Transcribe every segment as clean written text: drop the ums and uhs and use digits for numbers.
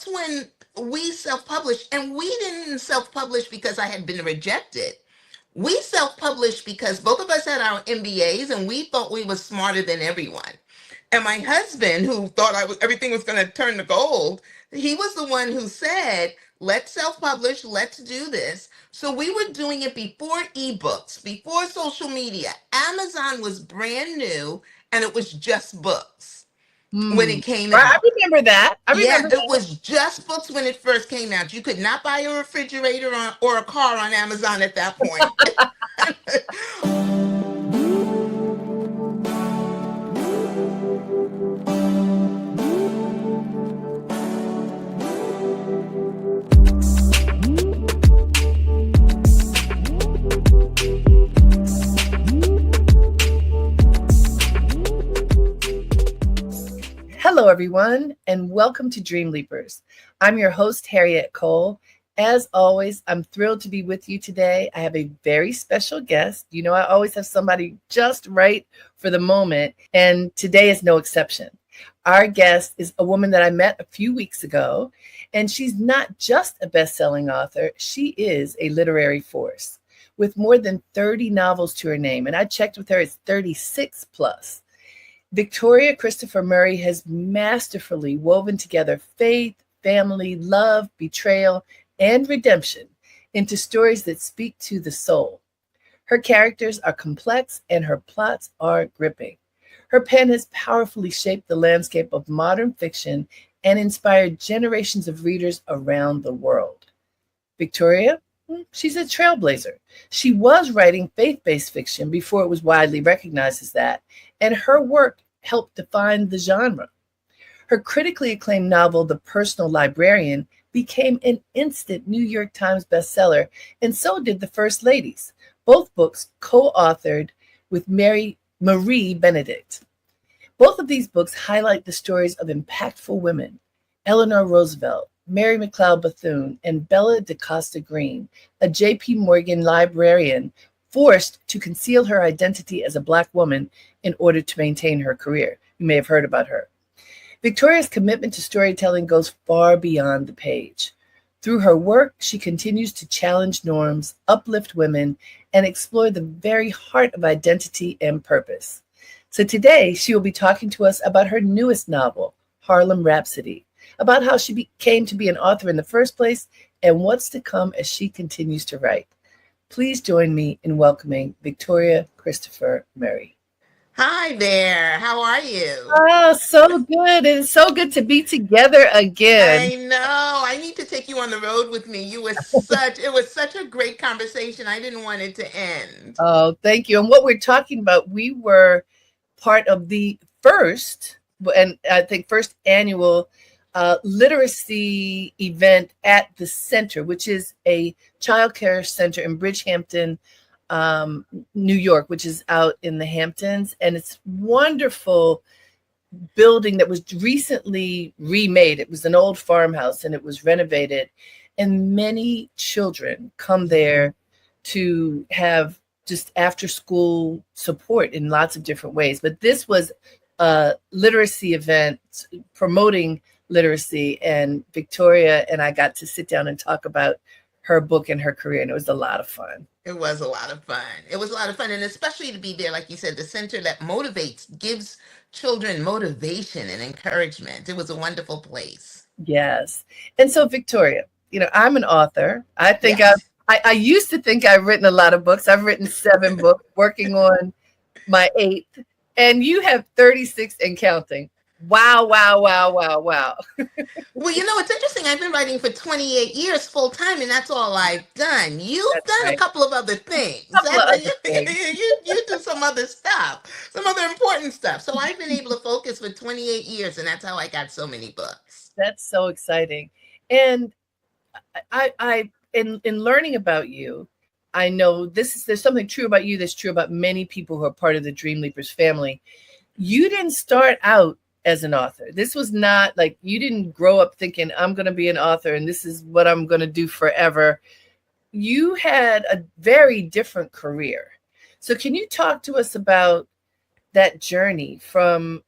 that's when we self-published, and we didn't self-publish because I had been rejected. We self-published because both of us had our MBAs and we thought we were smarter than everyone. And my husband, who thought everything was going to turn to gold, he was the one who said, let's self-publish, let's do this. So we were doing it before ebooks, before social media. Amazon was brand new and it was just books when it came I out. remember that. I Yeah, remember it was just books when it first came out. You could not buy a refrigerator or a car on Amazon at that point. Hello, everyone, and welcome to Dreamleapers. I'm your host, Harriette Cole. As always, I'm thrilled to be with you today. I have a very special guest. You know, I always have somebody just right for the moment, and today is no exception. Our guest is a woman that I met a few weeks ago, and she's not just a best-selling author. She is a literary force with more than 30 novels to her name, and I checked with her, it's 36 plus. Victoria Christopher Murray has masterfully woven together faith, family, love, betrayal, and redemption into stories that speak to the soul. Her characters are complex and her plots are gripping. Her pen has powerfully shaped the landscape of modern fiction and inspired generations of readers around the world. Victoria, she's a trailblazer. She was writing faith-based fiction before it was widely recognized as that, and her work helped define the genre. Her critically acclaimed novel, The Personal Librarian, became an instant New York Times bestseller, and so did The First Ladies, both books co-authored with Marie Benedict. Both of these books highlight the stories of impactful women, Eleanor Roosevelt, Mary McLeod Bethune, and Bella DaCosta Green, a J.P. Morgan librarian forced to conceal her identity as a Black woman in order to maintain her career. You may have heard about her. Victoria's commitment to storytelling goes far beyond the page. Through her work, she continues to challenge norms, uplift women, and explore the very heart of identity and purpose. So today, she will be talking to us about her newest novel, Harlem Rhapsody, about how she came to be an author in the first place and what's to come as she continues to write. Please join me in welcoming Victoria Christopher Murray. Hi there. How are you? Oh, so good. It is so good to be together again. I know. I need to take you on the road with me. It was such a great conversation. I didn't want it to end. Oh, thank you. And what we're talking about, we were part of the first, and I think first annual literacy event at the center, which is a childcare center in Bridgehampton, New York, which is out in the Hamptons. And it's wonderful building that was recently remade. It was an old farmhouse and it was renovated. And many children come there to have just after school support in lots of different ways. But this was a literacy event promoting literacy, and Victoria and I got to sit down and talk about her book and her career, and it was a lot of fun. It was a lot of fun. It was a lot of fun, and especially to be there, like you said, the center that motivates, gives children motivation and encouragement. It was a wonderful place. Yes. And so, Victoria, you know, I'm an author. I think Yes. I used to think I've written a lot of books. I've written 7 books, working on my 8th, and you have 36 and counting. Wow, wow, wow, wow, wow. Well, you know, it's interesting. I've been writing for 28 years full time, and that's all I've done. You've done right. a couple of other things. You do some other stuff, some other important stuff. So I've been able to focus for 28 years, and that's how I got so many books. That's so exciting. And I in learning about you, I know there's something true about you that's true about many people who are part of the Dreamleapers family. You didn't start out as an author. This was not like you didn't grow up thinking I'm going to be an author and this is what I'm going to do forever. You had a very different career. So can you talk to us about that journey from,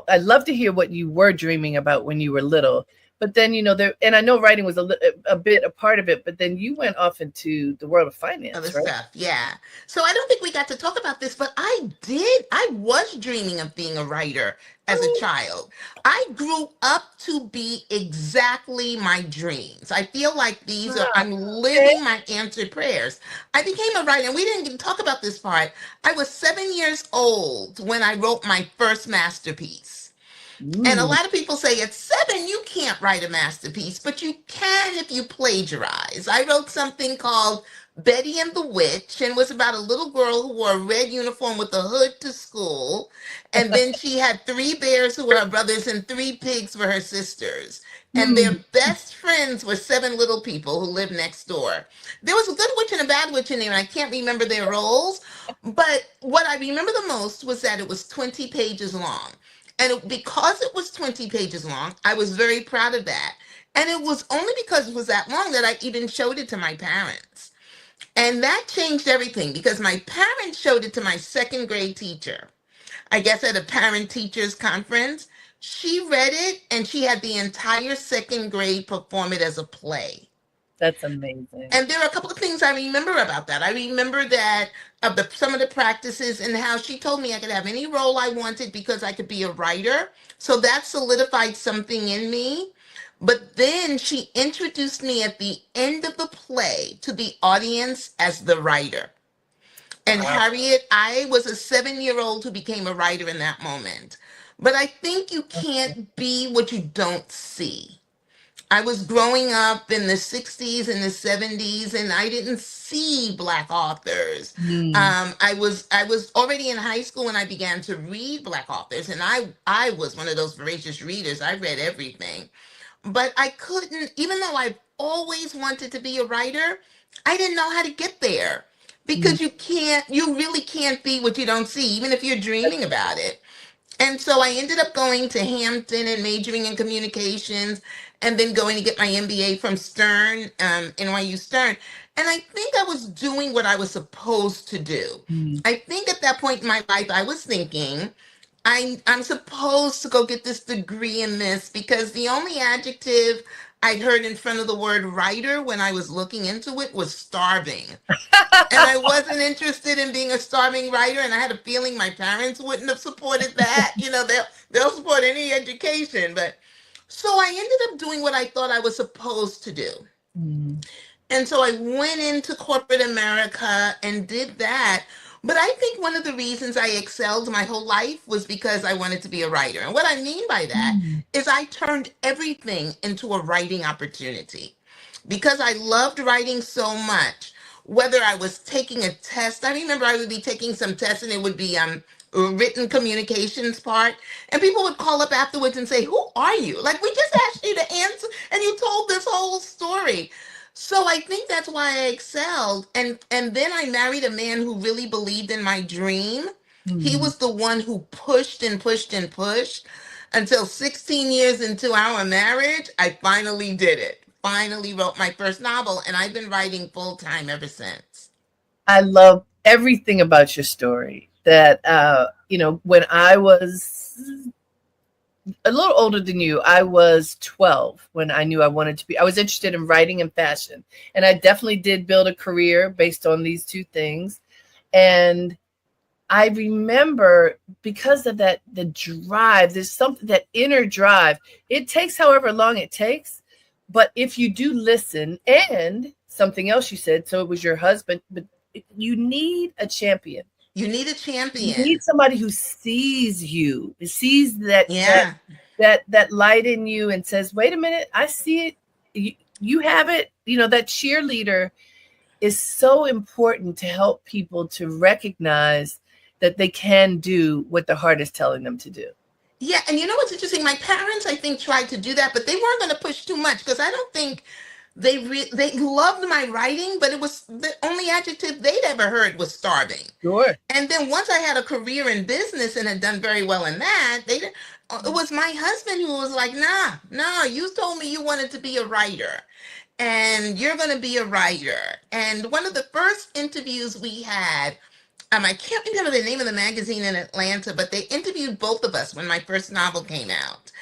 I'd love to hear what you were dreaming about when you were little, But then, there, and I know writing was a bit a part of it, but then you went off into the world of Other finance, right? stuff, yeah. So I don't think we got to talk about this, but I did. I was dreaming of being a writer as a Oh, child. I grew up to be exactly my dreams. I feel like I'm okay. living my answered prayers. I became a writer, and we didn't even talk about this part. I was 7 years old when I wrote my first masterpiece. And a Mm, lot of people say at 7, you can't write a masterpiece, but you can if you plagiarize. I wrote something called Betty and the Witch, and was about a little girl who wore a red uniform with a hood to school. And then she had 3 bears who were her brothers and 3 pigs were her sisters. And their mm, best friends were 7 little people who lived next door. There was a good witch and a bad witch in there, and I can't remember their roles. But what I remember the most was that it was 20 pages long. And because it was 20 pages long, I was very proud of that. And it was only because it was that long that I even showed it to my parents. And that changed everything because my parents showed it to my second grade teacher. I guess at a parent teachers conference. She read it and she had the entire second grade perform it as a play. that's amazing. And there are a couple of things I remember about that. I remember that of some of the practices and how she told me I could have any role I wanted because I could be a writer. So that solidified something in me. But then she introduced me at the end of the play to the audience as the writer. And Wow. Harriet, I was a 7-year old who became a writer in that moment. But I think you can't be what you don't see. I was growing up in the 60s and the 70s, and I didn't see Black authors. Mm, I was already in high school when I began to read Black authors, and I was one of those voracious readers. I read everything. But I couldn't, even though I've always wanted to be a writer, I didn't know how to get there. mm, Because you really can't be what you don't see, even if you're dreaming about it. And so I ended up going to Hampton and majoring in communications and then going to get my MBA from Stern, NYU Stern. And I think I was doing what I was supposed to do. mm. I think at that point in my life, I was thinking, I'm supposed to go get this degree in this because the only adjective I'd heard in front of the word writer when I was looking into it was starving. And I wasn't interested in being a starving writer, and I had a feeling my parents wouldn't have supported that. They'll support any education, but so I ended up doing what I thought I was supposed to do. Mm, And so I went into corporate America and did that. But I think one of the reasons I excelled my whole life was because I wanted to be a writer. And what I mean by that mm. is I turned everything into a writing opportunity because I loved writing so much. Whether I was taking a test, I remember I would be taking some tests and it would be a written communications part. And people would call up afterwards and say, "Who are you? Like, we just asked you to answer and you told this whole story." So I think that's why I excelled. And then I married a man who really believed in my dream. He Mm. was the one who pushed and pushed and pushed until 16 years into our marriage, I finally did it. Finally wrote my first novel, and I've been writing full time ever since. I love everything about your story. That when I was a little older than you, I was 12 when I knew I wanted to be. I was interested in writing and fashion, and I definitely did build a career based on these two things. And I remember because of that, the drive, there's something, that inner drive. It takes however long it takes. But if you do listen, and something else you said, so it was your husband, but you need a champion. You need a You need champion. somebody who sees you, sees that Yeah. that light in you and says, wait a minute, I see it. You have it. That cheerleader is so important to help people to recognize that they can do what the heart is telling them to do. Yeah, and you know what's interesting? My parents, I think, tried to do that, but they weren't going to push too much because I don't think they loved my writing, but it was the only adjective they'd ever heard was starving. Sure. And then once I had a career in business and had done very well in that, they didn't. It was my husband who was like, "Nah, nah, you told me you wanted to be a writer, and you're going to be a writer." And one of the first interviews we had, I can't remember the name of the magazine in Atlanta, but they interviewed both of us when my first novel came out.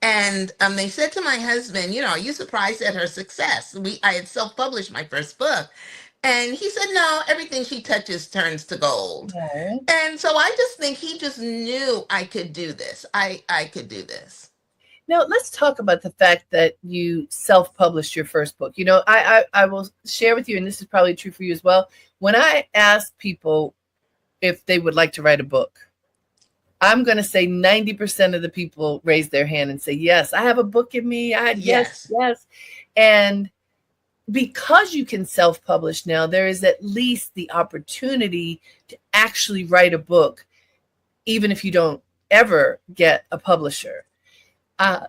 And they said to my husband, are you surprised at her success? I had self-published my first book. And he said, no, everything she touches turns to gold. No. And so I just think he just knew I could do this. I could do this. Now, let's talk about the fact that you self-published your first book. I will share with you, and this is probably true for you as well. When I ask people if they would like to write a book, I'm going to say 90% of the people raise their hand and say, yes, I have a book in me. Yes. And because you can self-publish now, there is at least the opportunity to actually write a book, even if you don't ever get a publisher.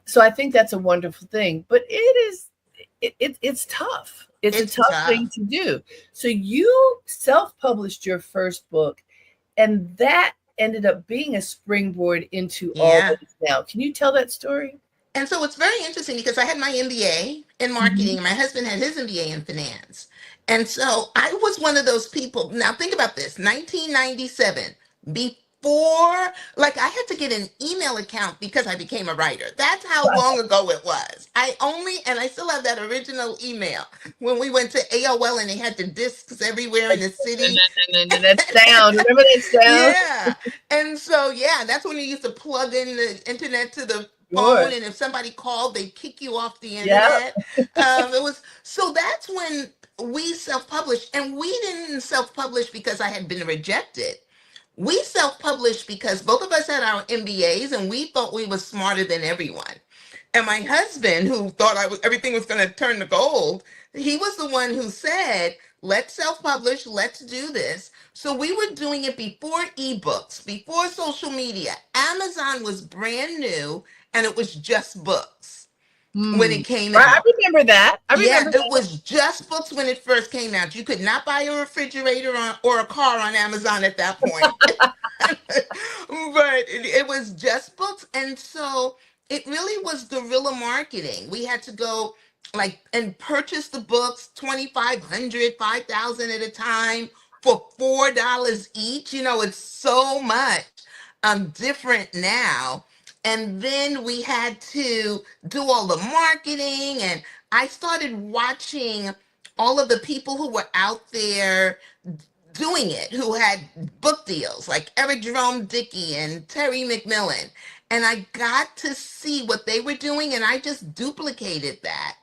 So I think that's a wonderful thing, but it's tough. It's a tough thing to do. So you self-published your first book, and that ended up being a springboard into all this now. Can you tell that story? And so it's very interesting because I had my MBA in marketing, and my husband had his MBA in finance. And so I was one of those people. Now think about this, 1997, before, like, I had to get an email account because I became a writer. That's how long ago it was. And I still have that original email when we went to AOL and they had the discs everywhere in the city. And that sound, remember that sound? Yeah. And so, that's when you used to plug in the internet to the phone, and if somebody called, they'd kick you off the internet. So that's when we self-published, and we didn't self-publish because I had been rejected. We self-published because both of us had our MBAs and we thought we were smarter than everyone. And my husband, who thought everything was going to turn to gold, he was the one who said, let's self-publish, let's do this. So we were doing it before ebooks, before social media. Amazon was brand new, and it was just books when it came out. I remember that. It was just books when it first came out. You could not buy a refrigerator or a car on Amazon at that point. But it was just books. And so it really was guerrilla marketing. We had to go and purchase the books, 2,500, 5,000 at a time for $4 each. It's so much different now. And then we had to do all the marketing, and I started watching all of the people who were out there doing it, who had book deals like Eric Jerome Dickey and Terry McMillan. And I got to see what they were doing, and I just duplicated that.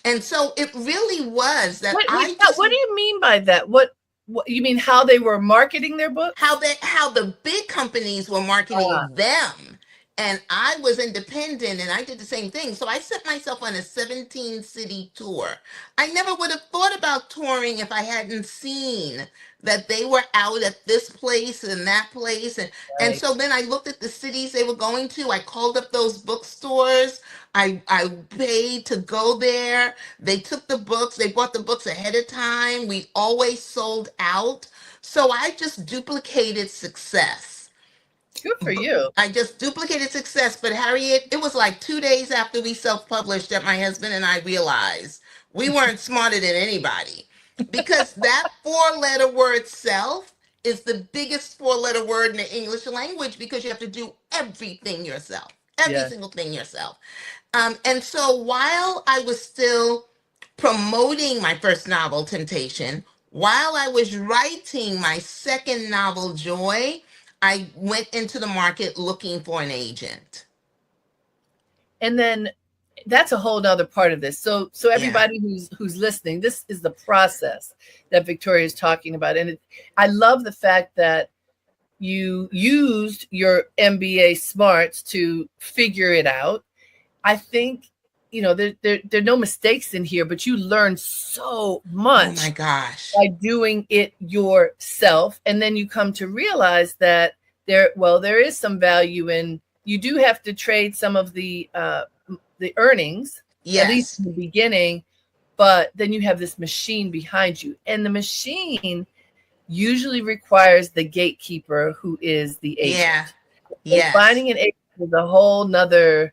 And so it really was that what do you mean by that? What you mean, how they were marketing their book? How the big companies were marketing them. And I was independent, and I did the same thing. So I set myself on a 17-city tour. I never would have thought about touring if I hadn't seen that they were out at this place and that place. And so then I looked at the cities they were going to. I called up those bookstores. I paid to go there. They took the books. They bought the books ahead of time. We always sold out. So I just duplicated success. Good for you. I just duplicated success. But Harriette, it was like 2 days after we self-published that my husband and I realized we weren't smarter than anybody, because that 4-letter word self is the biggest 4-letter word in the English language, because you have to do everything yourself, every single thing yourself. And so while I was still promoting my first novel, Temptation, while I was writing my second novel, Joy, I went into the market looking for an agent. And then that's a whole nother part of this. So everybody who's listening, this is the process that Victoria is talking about. And I love the fact that you used your MBA smarts to figure it out. I think, there are no mistakes in here, but you learn so much. Oh my gosh. By doing it yourself. And then you come to realize that there is some value in, you do have to trade some of the earnings, at least in the beginning, but then you have this machine behind you. And the machine usually requires the gatekeeper, who is the agent. Yeah. Finding an agent is a whole nother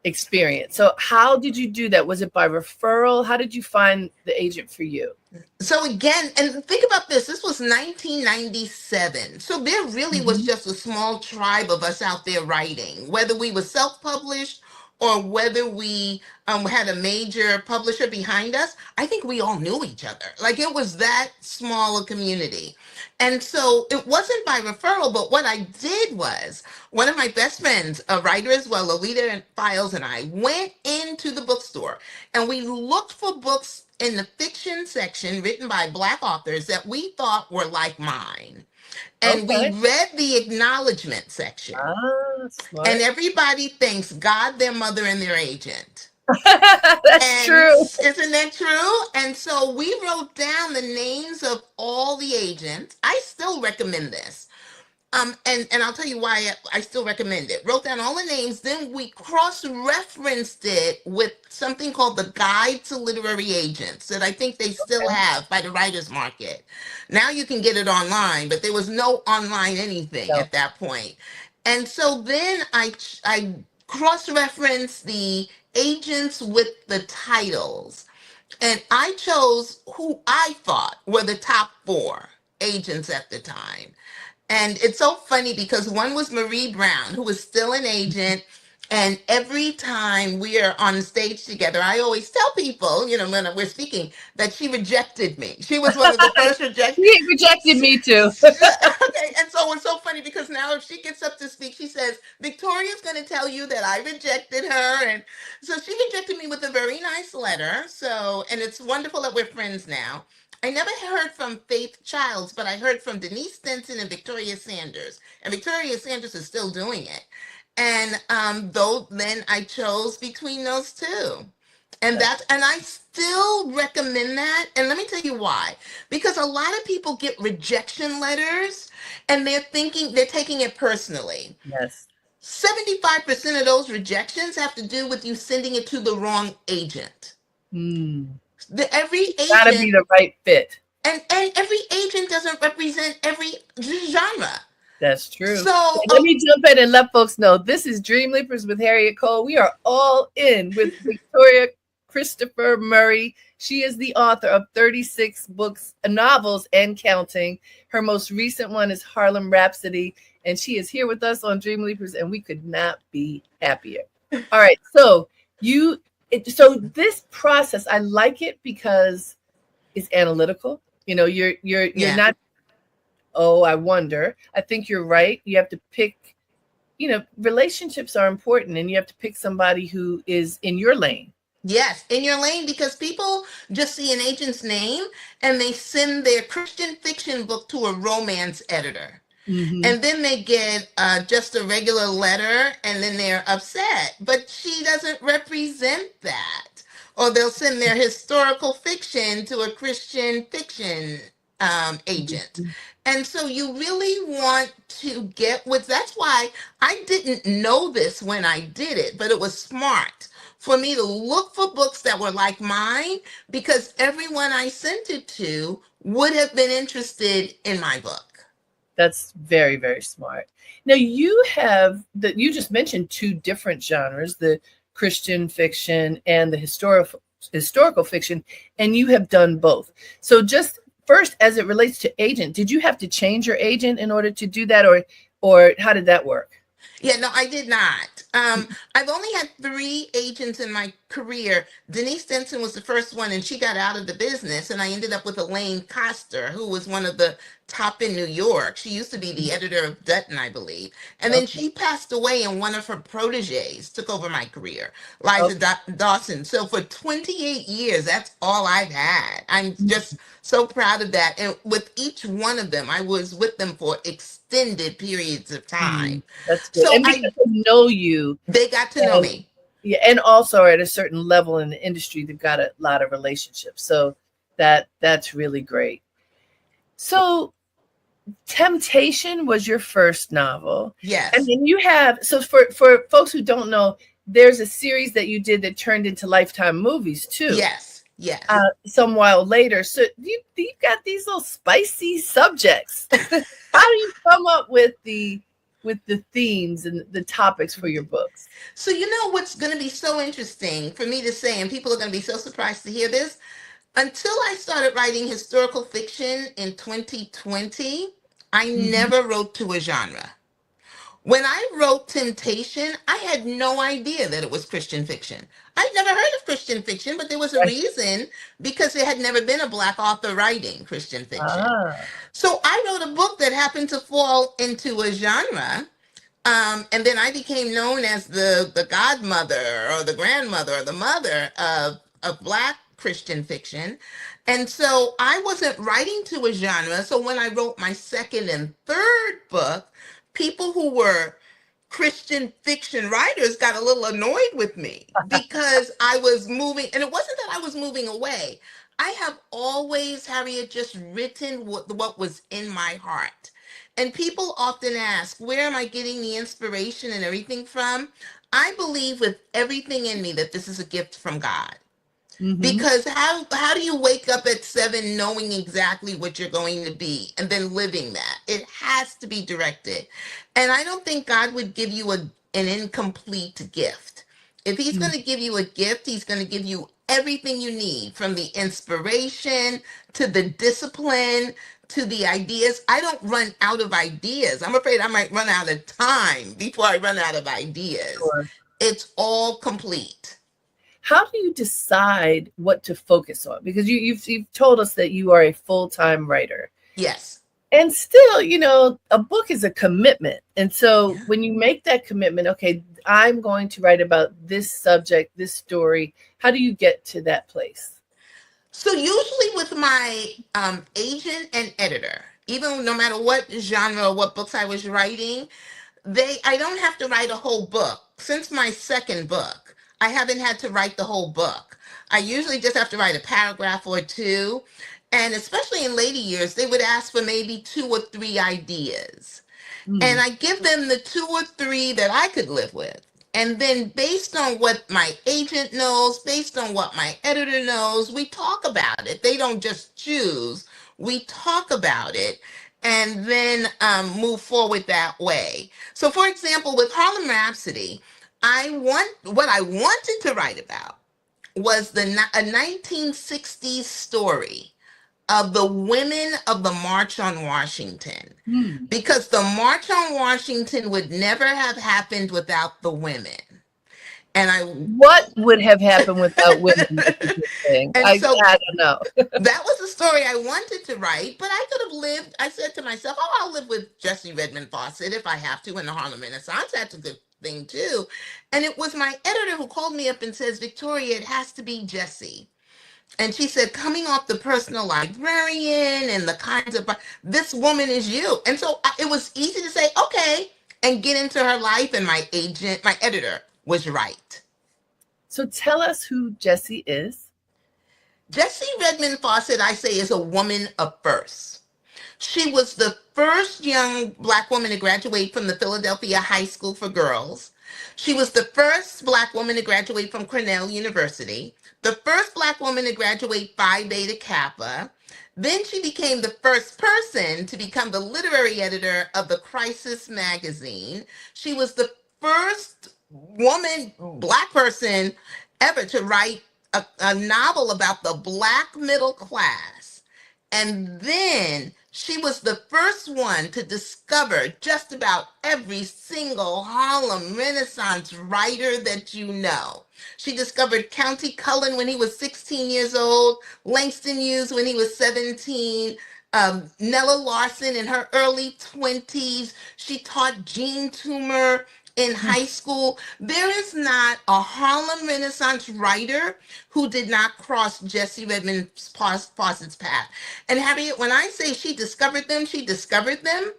experience. So how did you do that? Was it by referral? How did you find the agent for you? So again, and think about this, this was 1997. So there really was just a small tribe of us out there writing, whether we were self-published or whether we had a major publisher behind us, I think we all knew each other. Like it was that small a community. And so it wasn't by referral, but what I did was one of my best friends, a writer as well, Lolita Files, and I went into the bookstore and we looked for books in the fiction section written by Black authors that we thought were like mine. And we Okay. read the acknowledgement section. And Smart. everybody thanks God, their mother, and their agent. That's And true. isn't that true? And so we wrote down the names of all the agents. I still recommend this. And I'll tell you why I still recommend it. Wrote down all the names, then we cross-referenced it with something called the Guide to Literary Agents that I think they still Okay. have by the Writers Market. Now you can get it online, but there was no online anything No. at that point. And so then I cross-referenced the agents with the titles, and I chose who I thought were the top four agents at the time. And it's so funny because one was Marie Brown, who was still an agent. And every time we are on stage together, I always tell people, when we're speaking, that she rejected me. She was one of the first reject. He rejected me too. Okay, and so it's so funny because now if she gets up to speak, she says, Victoria's going to tell you that I rejected her. And so she rejected me with a very nice letter. So, and it's wonderful that we're friends now. I never heard from Faith Childs, but I heard from Denise Stinson and Victoria Sanders. And Victoria Sanders is still doing it. And though then I chose between those two. And I still recommend that. And let me tell you why. Because a lot of people get rejection letters and they're taking it personally. Yes. 75% of those rejections have to do with you sending it to the wrong agent. Mm. Every Gotta be agent, the right fit. and every agent doesn't represent every genre. That's true. So, Let me jump in and let folks know this is Dreamleapers with Harriette Cole. We are all in with Victoria Christopher Murray. She is the author of 36 books, novels, and counting. Her most recent one is Harlem Rhapsody, and she is here with us on Dreamleapers, and we could not be happier. All right, so this process, I like it because it's analytical. You're yeah. not, oh, I wonder. I think you're right. You have to pick, relationships are important, and you have to pick somebody who is in your lane. Yes, in your lane, because people just see an agent's name and they send their Christian fiction book to a romance editor. Mm-hmm. And then they get just a regular letter and then they're upset. But she doesn't represent that. Or they'll send their historical fiction to a Christian fiction agent. And so you really want to get with, that's why I didn't know this when I did it, but it was smart for me to look for books that were like mine because everyone I sent it to would have been interested in my book. That's very, very smart. Now you just mentioned two different genres, the Christian fiction and the historical fiction, and you have done both. So just first, as it relates to agent, did you have to change your agent in order to do that, or how did that work? Yeah, no, I did not. I've only had 3 agents in my career. Denise Stinson was the first one, and she got out of the business, and I ended up with Elaine Coster, who was one of the top in New York. She used to be the editor of Dutton, I believe. And then she passed away, and one of her proteges took over my career, Liza Dawson. So for 28 years, that's all I've had. I'm just so proud of that. And with each one of them, I was with them for extended periods of time. That's good. So And because they know you, they got to know me. Yeah, and also at a certain level in the industry, they've got a lot of relationships. So that's really great. So Temptation was your first novel. Yes. And then you have, so for folks who don't know, there's a series that you did that turned into Lifetime movies too. Yes. Yes. Some while later. So you've got these little spicy subjects. How do you come up with the themes and the topics for your books? So what's going to be so interesting for me to say, and people are going to be so surprised to hear this, until I started writing historical fiction in 2020, I never wrote to a genre. When I wrote Temptation, I had no idea that it was Christian fiction. I'd never heard of Christian fiction, but there was a Right. reason, because there had never been a Black author writing Christian fiction. Ah. So I wrote a book that happened to fall into a genre. And then I became known as the godmother or the grandmother or the mother of Black Christian fiction. And so I wasn't writing to a genre. So when I wrote my second and third book, people who were Christian fiction writers got a little annoyed with me because I was moving, and it wasn't that I was moving away. I have always, Harriet, just written what was in my heart. And people often ask, where am I getting the inspiration and everything from? I believe with everything in me that this is a gift from God. Mm-hmm. Because how do you wake up at 7 knowing exactly what you're going to be and then living that? It has to be directed. And I don't think God would give you an incomplete gift. If he's going to give you a gift, he's going to give you everything you need, from the inspiration to the discipline to the ideas. I don't run out of ideas. I'm afraid I might run out of time before I run out of ideas. Sure. It's all complete. How do you decide what to focus on? Because you've told us that you are a full-time writer. Yes. And still, a book is a commitment. And so Yeah. when you make that commitment, okay, I'm going to write about this subject, this story, how do you get to that place? So usually with my agent and editor, even no matter what genre or what books I was writing, I don't have to write a whole book. Since my second book, I haven't had to write the whole book. I usually just have to write a paragraph or two. And especially in later years, they would ask for maybe 2 or 3 ideas. And Mm. I give them the 2 or 3 that I could live with. And then based on what my agent knows, based on what my editor knows, we talk about it. They don't just choose. We talk about it and then move forward that way. So for example, with Harlem Rhapsody, what I wanted to write about was a 1960s story of the women of the March on Washington, Mm. because the March on Washington would never have happened without the women. And What would have happened without women? Is a good thing. and I so don't know. that was the story I wanted to write, but I could have lived. I said to myself, "Oh, I'll live with Jessie Redmond Fawcett if I have to in the Harlem Renaissance. That's a good thing too." And it was my editor who called me up and says, "Victoria, it has to be Jessie." And she said, coming off the personal librarian and the kinds of, this woman is you. And so it was easy to say, okay, and get into her life. And my agent, my editor was right. So tell us who Jessie is. Jessie Redmond Fawcett, I say, is a woman of first. She was the first young Black woman to graduate from the Philadelphia High School for Girls. She was the first Black woman to graduate from Cornell University, the first Black woman to graduate Phi Beta Kappa. Then she became the first person to become the literary editor of the Crisis magazine. She was the first woman, Black person ever to write a novel about the Black middle class. And then she was the first one to discover just about every single Harlem Renaissance writer that you know. She discovered County Cullen when he was 16 years old, Langston Hughes when he was 17, Nella Larson in her early 20s. She taught Jean Toomer in high school. There is not a Harlem Renaissance writer who did not cross Jessie Redmond Fawcett's path. And Harriet, when I say she discovered them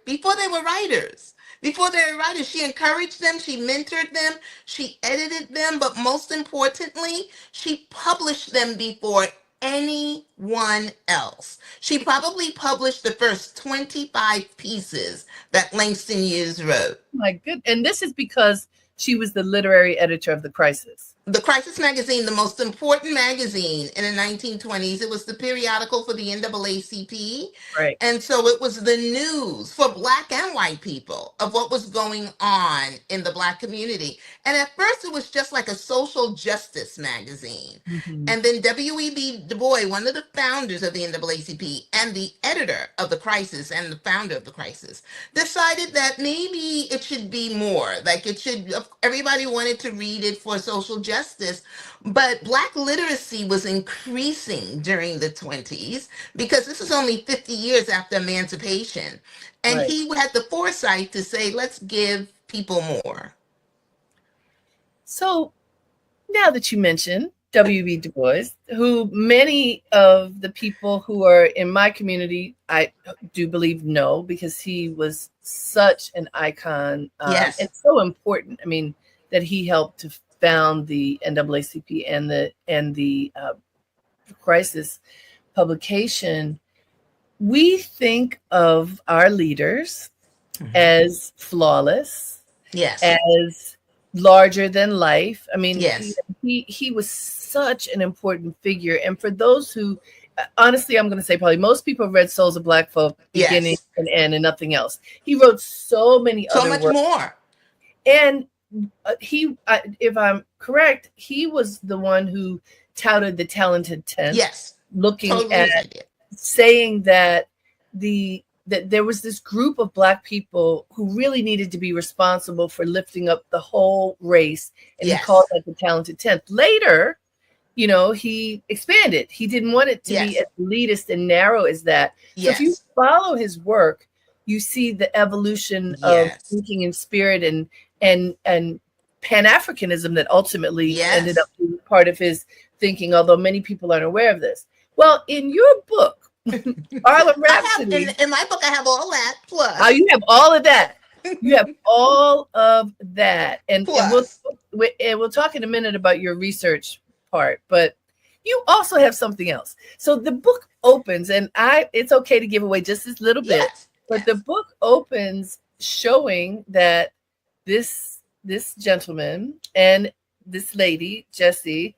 before they were writers. Before they were writers, she encouraged them, she mentored them, she edited them, but most importantly, she published them before anyone else. She probably published the first 25 pieces that Langston Hughes wrote. My good. And this is because she was the literary editor of the Crisis. The Crisis magazine, the most important magazine in the 1920s. It was the periodical for the NAACP. Right. And so it was the news for Black and white people of what was going on in the Black community. And at first, it was just like a social justice magazine. Mhm. And then W.E.B. Du Bois, one of the founders of the NAACP and the editor of the Crisis and the founder of the Crisis, decided that maybe it should be more. Like it should, everybody wanted to read it for social justice, but Black literacy was increasing during the 20s because this is only 50 years after emancipation. And Right. he had the foresight to say, let's give people more. So now that you mention W.B. Du Bois, who many of the people who are in my community, I do believe know, because he was such an icon and Yes. so important. I mean, that he helped to found the NAACP and the Crisis publication. We think of our leaders as flawless, Yes. as larger than life. I mean, Yes. he was such an important figure. And for those who, honestly, I'm going to say probably most people read Souls of Black Folk beginning Yes. and end and nothing else. He wrote so many So other much works. more. And if I'm correct, he was the one who touted the talented 10th. Yes. Looking Totally at his idea. saying that that there was this group of Black people who really needed to be responsible for lifting up the whole race, and he called Yes. that the talented 10th. Later, he expanded. He didn't want it to be Yes. as elitist and narrow as that. So if you Yes. follow his work, you see the evolution of Yes. thinking in spirit and Pan-Africanism that ultimately ended Yes. up being part of his thinking, although many people aren't aware of this. Well, in your book, Harlem I have Rhapsody, in my book, I have all that plus. oh, you have all of that. You have all of that, and Plus. we'll talk in a minute about your research part, but you also have something else. So the book opens, and it's okay to give away just this little bit, Yes. but Yes. the book opens showing that this gentleman and this lady, Jessie,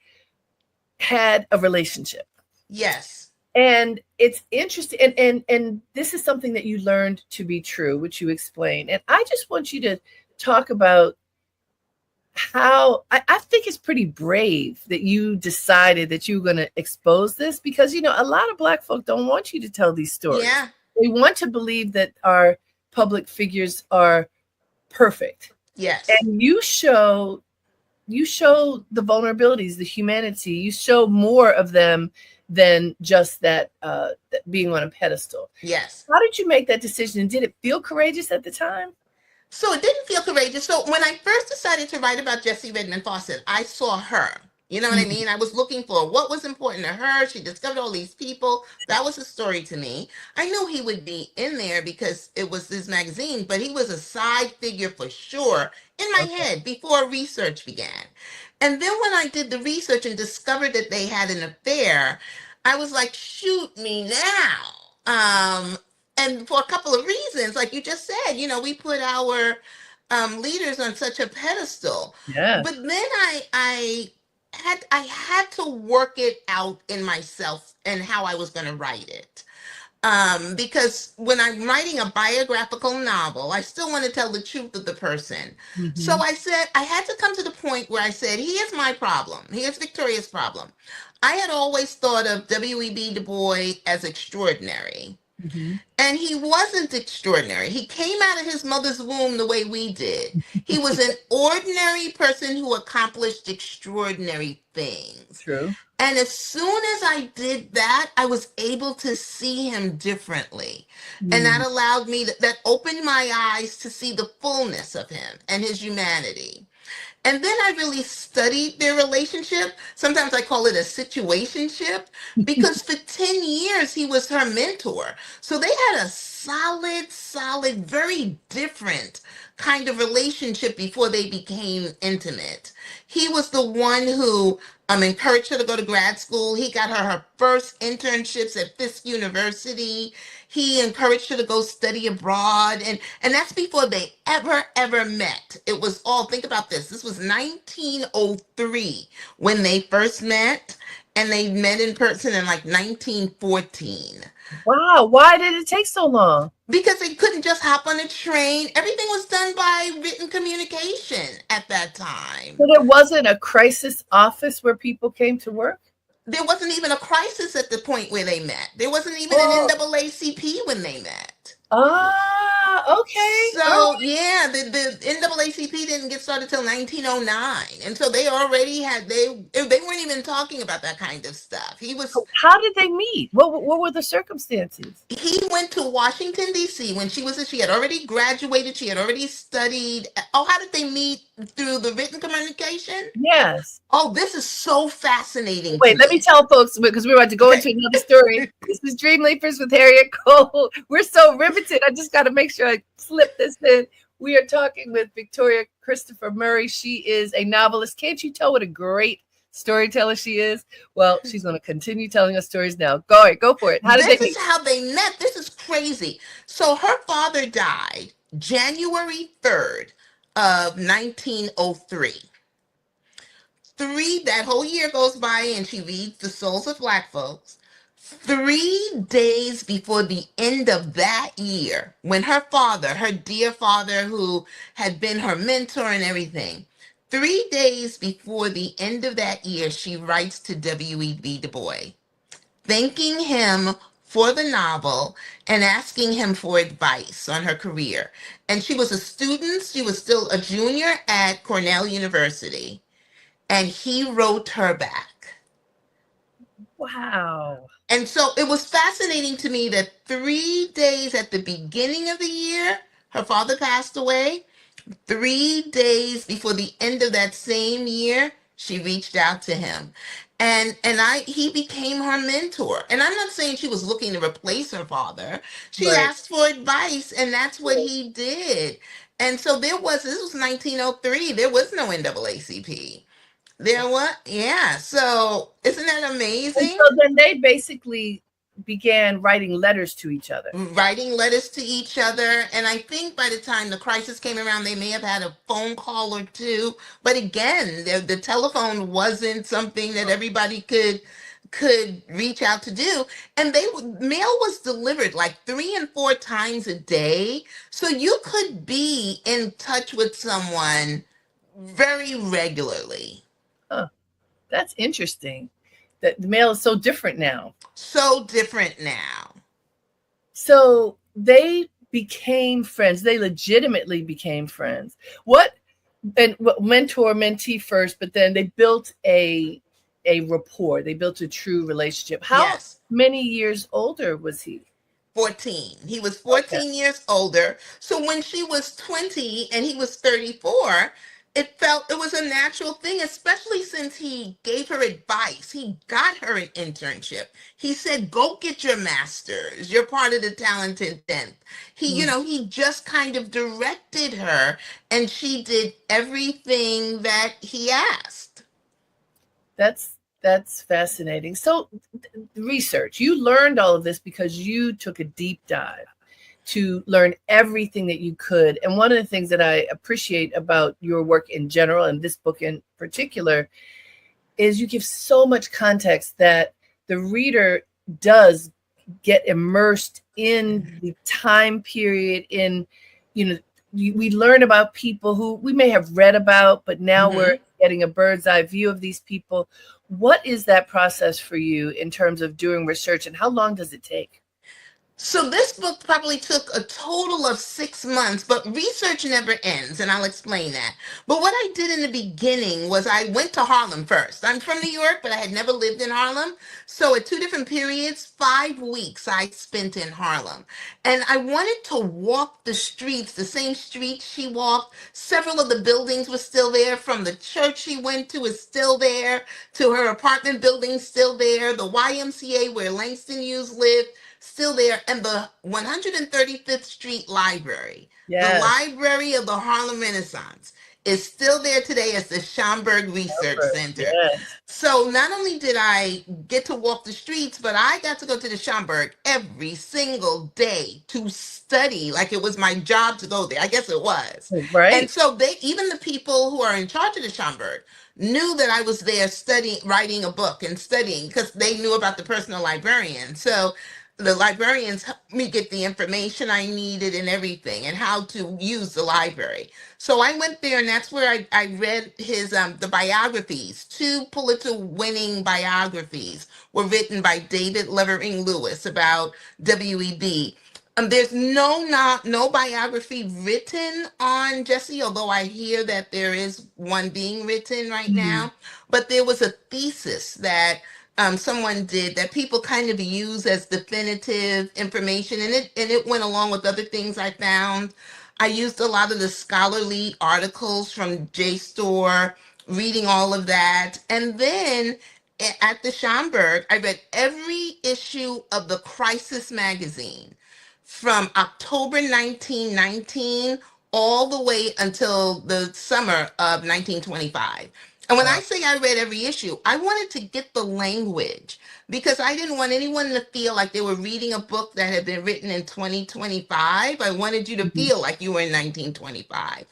had a relationship. Yes. And it's interesting, and this is something that you learned to be true, which you explain. And I just want you to talk about how I think it's pretty brave that you decided that you were going to expose this, because a lot of Black folk don't want you to tell these stories. Yeah. They want to believe that our public figures are perfect. Yes. And you show the vulnerabilities, the humanity. You show more of them than just that being on a pedestal. Yes. How did you make that decision? And did it feel courageous at the time? So it didn't feel courageous. So when I first decided to write about Jessie Redmond Fawcett, I saw her. You know what I mean? I was looking for what was important to her. She discovered all these people. That was a story to me. I knew he would be in there because it was this magazine, but he was a side figure for sure in my Okay. head before research began. And then when I did the research and discovered that they had an affair, I was like, shoot me now. And for a couple of reasons, like you just said, we put our leaders on such a pedestal. Yeah. But then I had to work it out in myself and how I was going to write it. Because when I'm writing a biographical novel, I still want to tell the truth of the person. So I said, I had to come to the point where I said, here's my problem. Here's Victoria's problem. I had always thought of W.E.B. Du Bois as extraordinary. And he wasn't extraordinary. He came out of his mother's womb the way we did. He was an ordinary person who accomplished extraordinary things. True. And as soon as I did that, I was able to see him differently. And that allowed me, that opened my eyes to see the fullness of him and his humanity. And then I really studied their relationship. Sometimes I call it a situationship, because for 10 years he was her mentor. So they had a solid, very different kind of relationship before they became intimate. He was the one who Encouraged her to go to grad school. He got her first internships at Fisk University. He encouraged her to go study abroad, and that's before they ever met. It was all, think about this. This was 1903 when they first met, and they met in person in like 1914. Wow. Why did it take so long? Because they couldn't just hop on a train. Everything was done by written communication at that time. So there wasn't a crisis office where people came to work? There wasn't even a crisis at the point where they met. There wasn't even an Oh, NAACP when they met. okay. All So right. yeah, the NAACP didn't get started till 1909, and so they already had they weren't even talking about that kind of stuff. How did they meet? What were the circumstances? He went to Washington D.C. when she had already graduated. She had already studied. Oh, how did they meet? Through the written communication. Yes. Oh, this is so fascinating to Wait, let me me. tell folks because we're about to go into another story. This is Dreamleapers with Harriette Cole. We're so riveted. I just got to make sure I slip this in. We are talking with Victoria Christopher Murray. She is a novelist. Can't you tell what a great storyteller she is? Well, she's going to continue telling us stories now. Go for it. How did they This is meet? how they met. This is crazy. So her father died January 3rd of 1903. That whole year goes by and she reads The Souls of Black Folks. 3 days before the end of that year, when her father, her dear father, who had been her mentor and everything, 3 days before the end of that year, she writes to W.E.B. Du Bois, thanking him for the novel and asking him for advice on her career. And she was a student, she was still a junior at Cornell University, and he wrote her back. Wow. And so it was fascinating to me that 3 days at the beginning of the year, her father passed away. 3 days before the end of that same year, she reached out to him. And he became her mentor. And I'm not saying she was looking to replace her father. She Right. asked for advice, and that's what he did. And so this was 1903. There was no NAACP. There was, yeah. So isn't that And amazing? so then they basically began writing letters to each other. Writing letters to each other. And I think by the time the crisis came around, they may have had a phone call or two. But again, the telephone wasn't something that everybody could reach out to do. And mail was delivered like 3 and 4 times a day. So you could be in touch with someone very regularly. Huh. That's interesting. That the mail is so different now. So different now. So they became friends. They legitimately became friends. What mentor mentee first, but then they built a rapport. They built a true relationship. How Yes. many years older was he? 14. He was Okay. 14 years older. So when she was 20 and he was 34, it was a natural thing, especially since he gave her advice. He got her an internship. He said, go get your master's. You're part of the talented 10th. He just kind of directed her, and she did everything that he asked. That's fascinating. So research. You learned all of this because you took a deep dive to learn everything that you could. And one of the things that I appreciate about your work in general and this book in particular is you give so much context that the reader does get immersed in the time period we learn about people who we may have read about, but now we're getting a bird's eye view of these people. What is that process for you in terms of doing research, and how long does it take? So this book probably took a total of 6 months, but research never ends, and I'll explain that. But what I did in the beginning was I went to Harlem first. I'm from New York, but I had never lived in Harlem. So at 2 different periods, 5 weeks I spent in Harlem. And I wanted to walk the streets, the same streets she walked. Several of the buildings were still there. From the church she went to is still there, to her apartment building still there, the YMCA where Langston Hughes lived still there, and the 135th Street Library, the Yes. Library of the Harlem Renaissance. is still there today as the Schomburg Research Center. Yes. So not only did I get to walk the streets, but I got to go to the Schomburg every single day to study, like it was my job to go there. I guess it was. And Right. so they, even the people who are in charge of the Schomburg, knew that I was there studying, writing a book and studying because they knew about the personal librarian. So the librarians helped me get the information I needed and everything and how to use the library. So I went there, and that's where I read his the biographies. Two Pulitzer winning biographies were written by David Levering Lewis about WEB. There's no biography written on Jesse, although I hear that there is one being written right Mhm. now. But there was a thesis that someone did that people kind of use as definitive information, and it went along with other things I found. I used a lot of the scholarly articles from JSTOR, reading all of that, and then at the Schomburg, I read every issue of the Crisis magazine from October 1919 all the way until the summer of 1925. And when I Wow. say I read every issue, I wanted to get the language because I didn't want anyone to feel like they were reading a book that had been written in 2025. I wanted you to Mhm. feel like you were in 1925.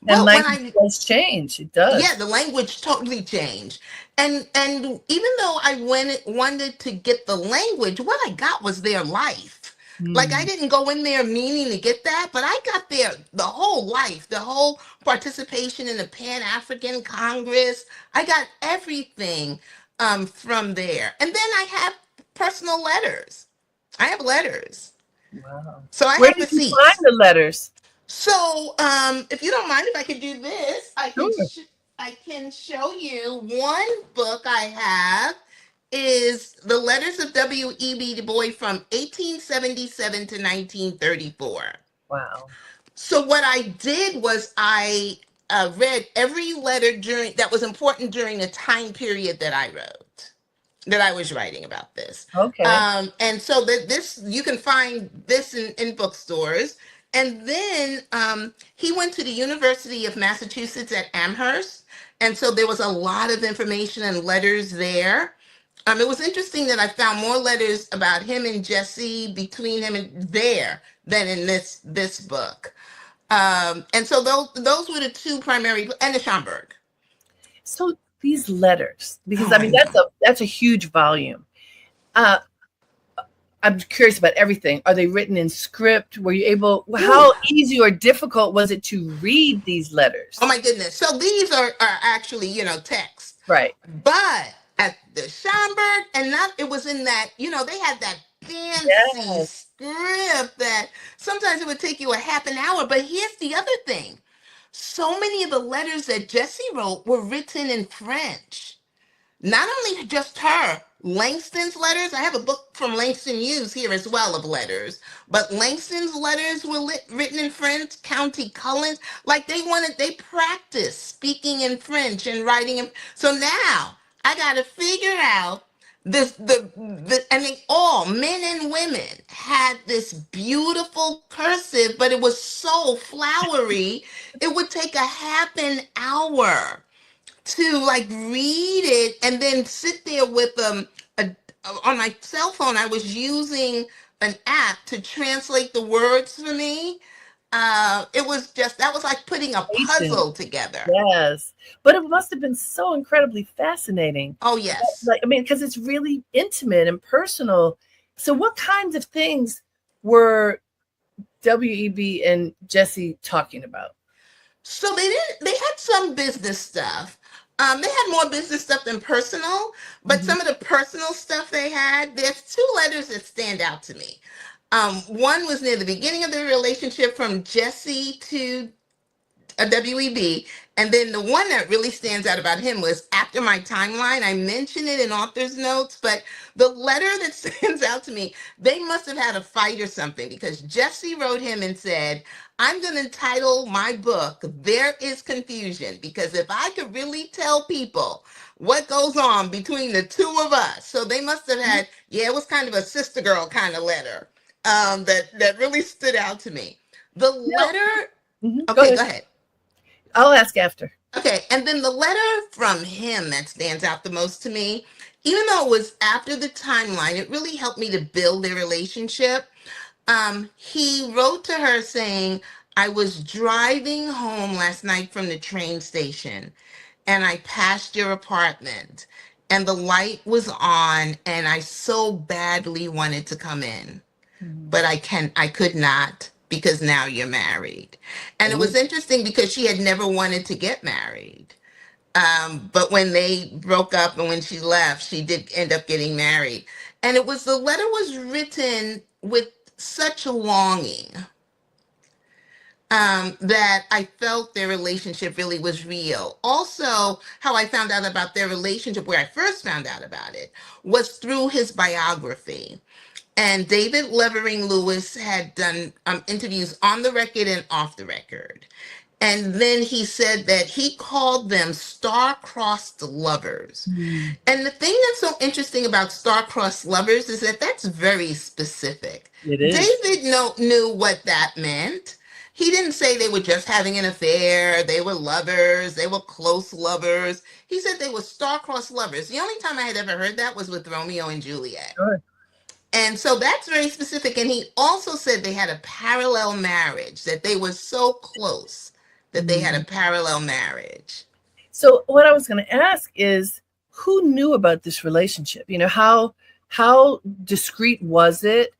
And But when language I does change. It yeah, does. the language totally changed. And even though I wanted to get the language, what I got was their life. Like I Mm. didn't go in there meaning to get that, but I got their the whole life, the whole participation in the Pan African Congress. I got everything from there. And then I have personal letters. I have letters. Wow. So I Where have did you find receipts. the letters? So, if you don't mind, if I could do this, Sure. I can show you one book I have is the Letters of W.E.B. Du Bois from 1877 to 1934. Wow. So what I did was I read every letter during that was important during the time period that I wrote, that I was writing about this. Okay. And so that this you can find this in bookstores. And then he went to the University of Massachusetts at Amherst, and so there was a lot of information and letters there. It was interesting that I found more letters about him and Jesse between him and there than in this book. And so those were the two primary, and the Schomburg. So these letters, because Oh, I I mean know. that's a huge volume. Uh, I'm curious about everything. Are they written in script? Were you able? Ooh. How easy or difficult was it to read these Oh letters? my goodness. So these are actually, text. Right. But at the Schomburg, and not it was in that, they had that fancy Yes. script that sometimes it would take you a half an hour. But here's the other thing. So many of the letters that Jesse wrote were written in French. Not only just her, Langston's letters. I have a book from Langston Hughes here as well of letters, but Langston's letters were written in French. County Cullen's, like they practiced speaking in French and writing. So now I got to figure out this, and they all, men and women, had this beautiful cursive, but it was so flowery, it would take a half an hour to like read it and then sit there with a, on my cell phone. I was using an app to translate the words for me. It was just that was like putting a Patient. puzzle together. Yes. But it must have been so incredibly fascinating. Oh yes. Like, I mean, because it's really intimate and personal. So, what kinds of things were WEB and Jesse talking about? So they had some business stuff. They had more business stuff than personal, but Mhm. some of the personal stuff they had, there's two letters that stand out to me. One was near the beginning of the relationship from Jesse to a WEB. And then the one that really stands out about him was after my timeline. I mentioned it in author's notes, but the letter that stands out to me, they must have had a fight or something because Jesse wrote him and said, I'm going to title my book, There is Confusion, because if I could really tell people what goes on between the two of us. So they must have had, yeah, it was kind of a sister girl kind of letter that really stood out to me. The Now, letter, mhm, go okay, ahead. go ahead. I'll ask after. Okay, and then the letter from him that stands out the most to me, even though it was after the timeline, it really helped me to build their relationship. He wrote to her saying, I was driving home last night from the train station and I passed your apartment and the light was on and I so badly wanted to come in, Mhm. but I could not because now you're married. And it Ooh. was interesting because she had never wanted to get married. But when they broke up and when she left, she did end up getting married. And it was, the letter was written with such a longing, that I felt their relationship really was real. Also, how I found out about their relationship, where I first found out about it, was through his biography. And David Levering Lewis had done interviews on the record and off the record. And then he said that he called them star-crossed lovers. Mm. And the thing that's so interesting about star-crossed lovers is that that's very specific. It is. David knew what that meant. He didn't say they were just having an affair, they were lovers, they were close lovers. He said they were star-crossed lovers. The only time I had ever heard that was with Romeo and Juliet. Sure. And so that's very specific. And he also said they had a parallel marriage, that they were so close that they had a Mm. parallel marriage. So what I was going to ask is, who knew about this relationship? You know, how discreet was it?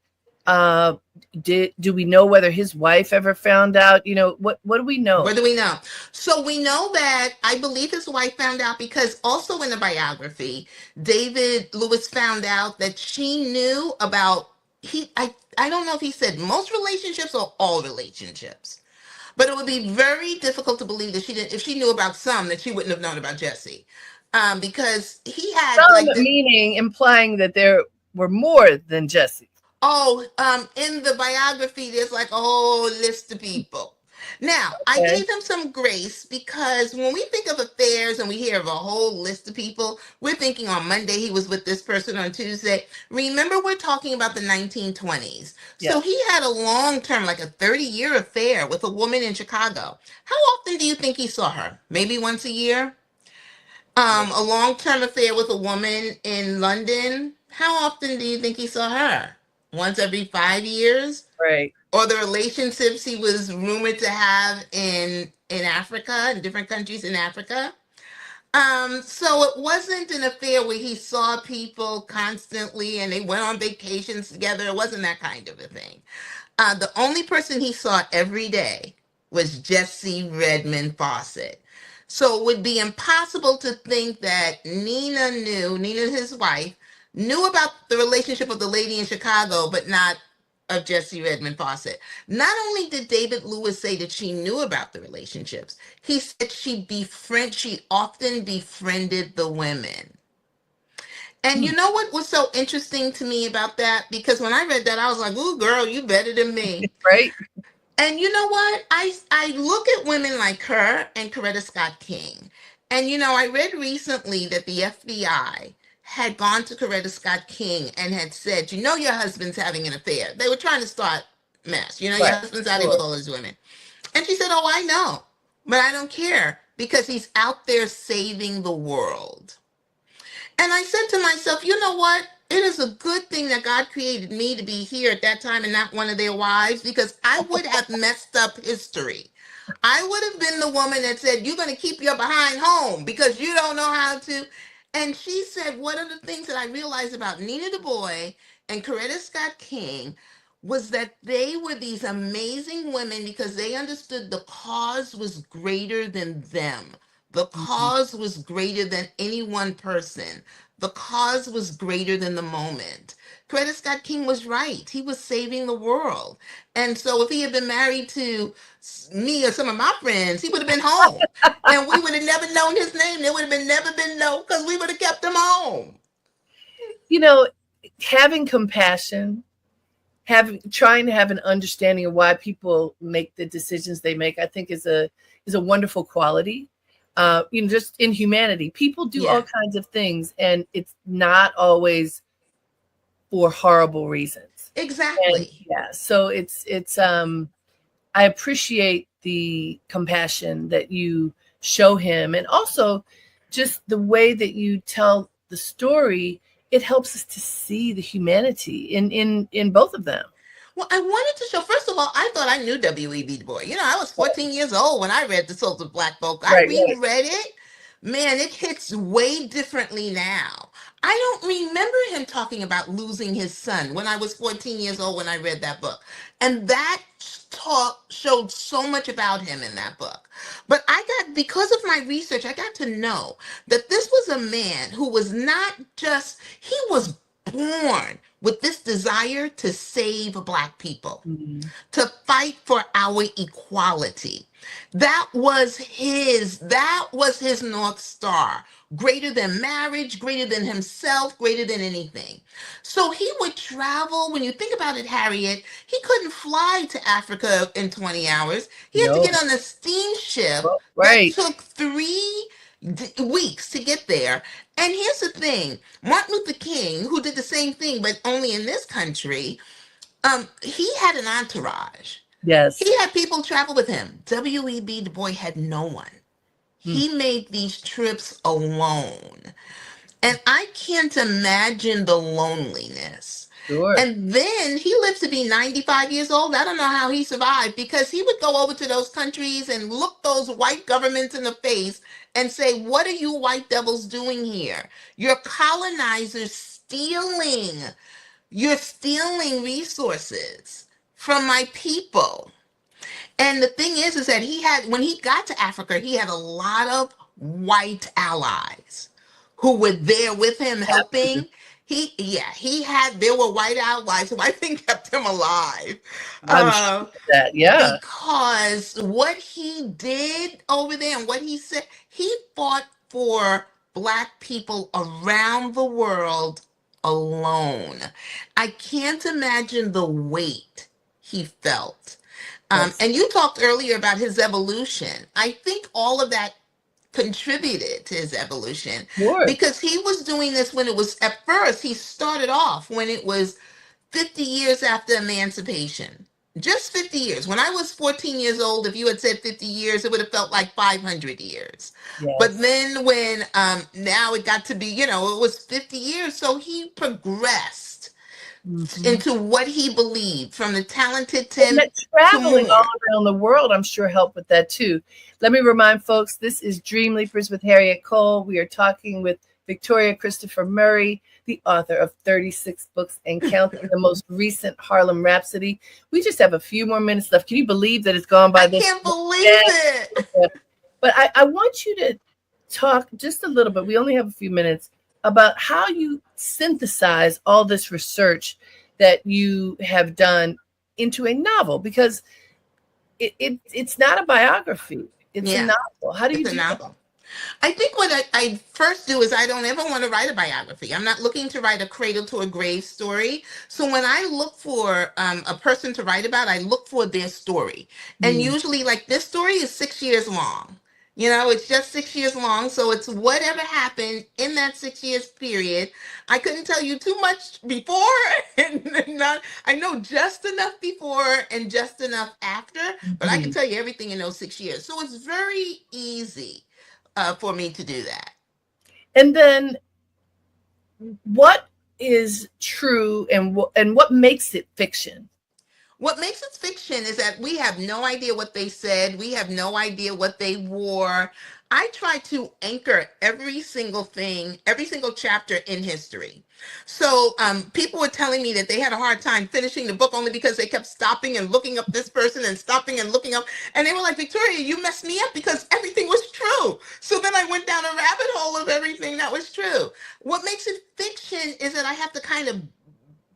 Uh, do we know whether his wife ever found out? You know, what do we What know? do we know? So we know that I believe his wife found out because also in the biography, David Lewis found out that she knew about, I don't know if he said most relationships or all relationships. But it would be very difficult to believe that she didn't, if she knew about some, that she wouldn't have known about Jesse. Because he had Some like the, meaning implying that there were more than Jesse. oh, in the biography, there's like a whole list of people. Now, I Okay. gave him some grace because when we think of affairs and we hear of a whole list of people, we're thinking on Monday he was with this person, on Tuesday. Remember, we're talking about the 1920s. So Yes. he had a long term, like a 30-year affair with a woman in Chicago. How often do you think he saw her? Maybe once a year? Right. A long-term affair with a woman in London. How often do you think he saw her? Once every 5 years? Right. Or the relationships he was rumored to have in Africa, in different countries in Africa. So it wasn't an affair where he saw people constantly and they went on vacations together. It wasn't that kind of a thing. The only person he saw every day was Jesse Redmond Fawcett. So it would be impossible to think that Nina, his wife, knew about the relationship of the lady in Chicago, but not of Jesse Redmond Fawcett. Not only did David Lewis say that she knew about the relationships, he said she often befriended the women. And Hmm. you know what was so interesting to me about that? Because when I read that, I was like, "Ooh, girl, you better than me." Right. And you know what? I look at women like her and Coretta Scott King. And I read recently that the FBI had gone to Coretta Scott King and had said, your husband's having an affair. They were trying to start mess. Your Right. husband's out here with Sure. all these women. And she said, "Oh, I know. But I don't care because he's out there saving the world." And I said to myself, you know what? It is a good thing that God created me to be here at that time and not one of their wives, because I would have messed up history. I would have been the woman that said, "You're going to keep your behind home because you don't know how to." And she said, one of the things that I realized about Nina Du Bois and Coretta Scott King was that they were these amazing women because they understood the cause was greater than them. The Mhm. cause was greater than any one person. The cause was greater than the moment. Coretta Scott King was right. He was saving the world. And so if he had been married to me or some of my friends, he would have been home. And we would have never known his name. There would have been never been no, because we would have kept him home. You know, having compassion, having trying to have an understanding of why people make the decisions they make, I think is a wonderful quality. Just in humanity, people do all Yeah, kinds of things, and it's not always for horrible reasons. And exactly. yeah, so it's I appreciate the compassion that you show him, and also just the way that you tell the story. It helps us to see the humanity in both of them. Well, I wanted to show, first of all, I thought I knew W.E.B. Du Bois. You know, I was 14 years old when I read The Souls of Black Folk. I Right, right. reread it. Man, it hits way differently now. I don't remember him talking about losing his son when I was 14 years old when I read that book. And that talk showed so much about him in that book. But because of my research, I got to know that this was a man who was not just, he was born with this desire to save Black people, Mhm. to fight for our equality. That was his North Star. Greater than marriage, greater than himself, greater than anything. So he would travel. When you think about it, Harriet, he couldn't fly to Africa in 20 hours. He had to No. get on a steamship Well, that right. took 3 weeks to get there. And here's the thing, Martin Luther King, who did the same thing, but only in this country, he had an entourage. Yes. He had people travel with him. W.E.B. Du Bois had no one. Mm, He made these trips alone. And I can't imagine the loneliness. sure. And then he lived to be 95 years old. I don't know how he survived, because he would go over to those countries and look those white governments in the face and say, "What are you white devils doing here? You're colonizers stealing. You're stealing resources from my people." And the thing is that when he got to Africa, he had a lot of white allies who were there with him Absolutely. helping. There were white allies who I think kept him alive. I'm sure Uh, of that. Yeah. because what he did over there and what he said, he fought for Black people around the world alone. I can't imagine the weight he felt. Yes. And you talked earlier about his evolution. I think all of that contributed to his evolution, Sure. because he was doing this when it was, at first, he started off when it was 50 years after emancipation. Just 50 years. When I was 14 years old, if you had said 50 years, it would have felt like 500 years. But Yes. then when now it got to be, it was 50 years. So he progressed Mhm. into what he believed, from the talented And Tim that to traveling all more. around the world, I'm sure, helped with that too. Let me remind folks, this is Dreamleapers with Harriette Cole. We are talking with Victoria Christopher Murray, the author of 36 books and counting, the most recent Harlem Rhapsody. We just have a few more minutes left. Can you believe that it's gone I by this can't believe fast? it. But I want you to talk just a little bit. We only have a few minutes about how you synthesize all this research that you have done into a novel, because it's not a biography. It's a Yeah, novel. How do you it's a do that? novel. I think what I first do is, I don't ever want to write a biography. I'm not looking to write a cradle to a grave story. So when I look for a person to write about, I look for their story. And Mm, usually, like, this story is 6 years long. It's just 6 years long. So it's whatever happened in that 6 years period. I couldn't tell you too much before, and not, I know just enough before and just enough after, but I can mhm. tell you everything in those 6 years. So it's very easy for me to do that. And then what is true, and what makes it fiction? What makes it fiction is that we have no idea what they said. We have no idea what they wore. I try to anchor every single thing, every single chapter in history. So people were telling me that they had a hard time finishing the book only because they kept stopping and looking up this person and stopping and looking up. And they were like, "Victoria, you messed me up because everything was true." So then I went down a rabbit hole of everything that was true. What makes it fiction is that I have to kind of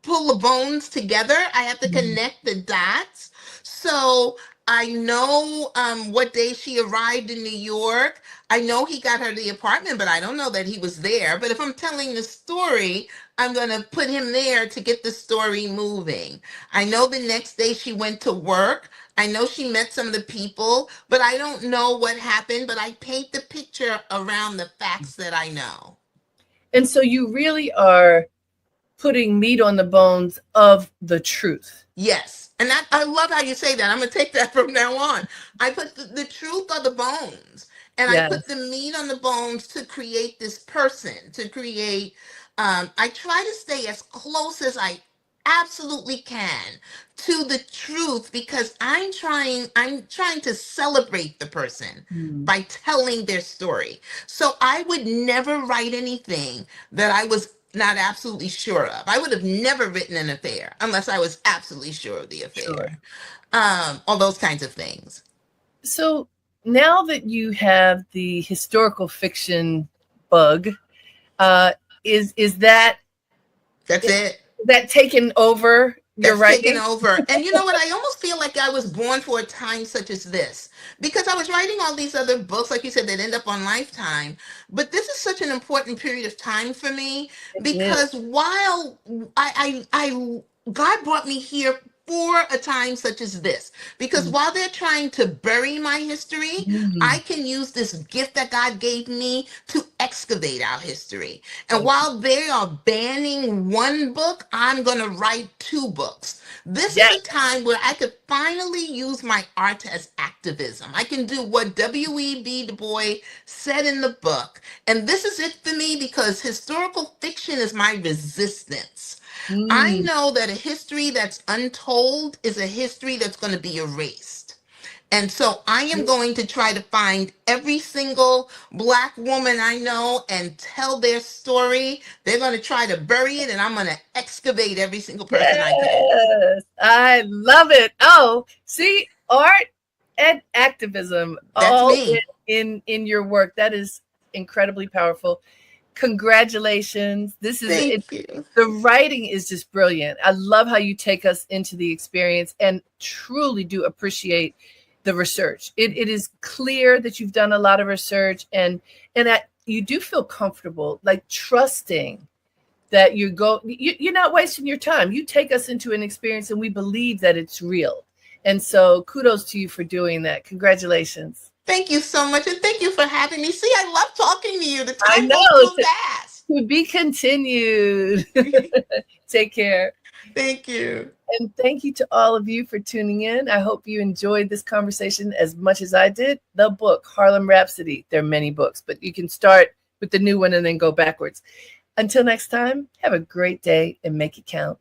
pull the bones together. I have to Mm, connect the dots. So I know what day she arrived in New York. I know he got her the apartment, but I don't know that he was there. But if I'm telling the story, I'm going to put him there to get the story moving. I know the next day she went to work. I know she met some of the people, but I don't know what happened. But I paint the picture around the facts that I know. And so you really are putting meat on the bones of the truth. Yes. And that, I love how you say that. I'm going to take that from now on. I put the truth on the bones, and I put the Yes. meat on the bones to create this person, to create, I try to stay as close as I absolutely can to the truth, because I'm trying to celebrate the person Mm, by telling their story. So I would never write anything that I was not absolutely sure of. I would have never written an affair unless I was absolutely sure of the affair. sure. All those kinds of things. So now that you have the historical fiction bug, uh, is that That's is it. that taken over your That's taken writing? over. And you know what? I almost feel like I was born for a time such as this, because I was writing all these other books, like you said, that end up on Lifetime. But this is such an important period of time for me, It is. because while God brought me here for a time such as this, because Mm, while they're trying to bury my history, I mm, can use this gift that God gave me to excavate our history. And thank you. while they are banning one book, I'm going to write two books. This is Yes. a time where I could finally use my art as activism. I can do what W.E.B. Du Bois said in the book. And this is it for me, because historical fiction is my resistance. I Mm, know that a history that's untold is a history that's going to be erased. And so I am going to try to find every single Black woman I know and tell their story. They're going to try to bury it, and I'm going to excavate every single person I can. yes. I love it. Oh, see, art and activism That's all me. in your work. That is incredibly powerful. Congratulations. This is it. Thank you. The writing is just brilliant. I love how you take us into the experience, and truly do appreciate the research. It is clear that you've done a lot of research, and that you do feel comfortable, like trusting that you're not wasting your time. You take us into an experience and we believe that it's real. And so kudos to you for doing that. Congratulations. Thank you so much. And thank you for having me. See, I love talking to you. The I time goes know. so fast. To be continued. Take care. Thank you. And thank you to all of you for tuning in. I hope you enjoyed this conversation as much as I did. The book, Harlem Rhapsody. There are many books, but you can start with the new one and then go backwards. Until next time, have a great day and make it count.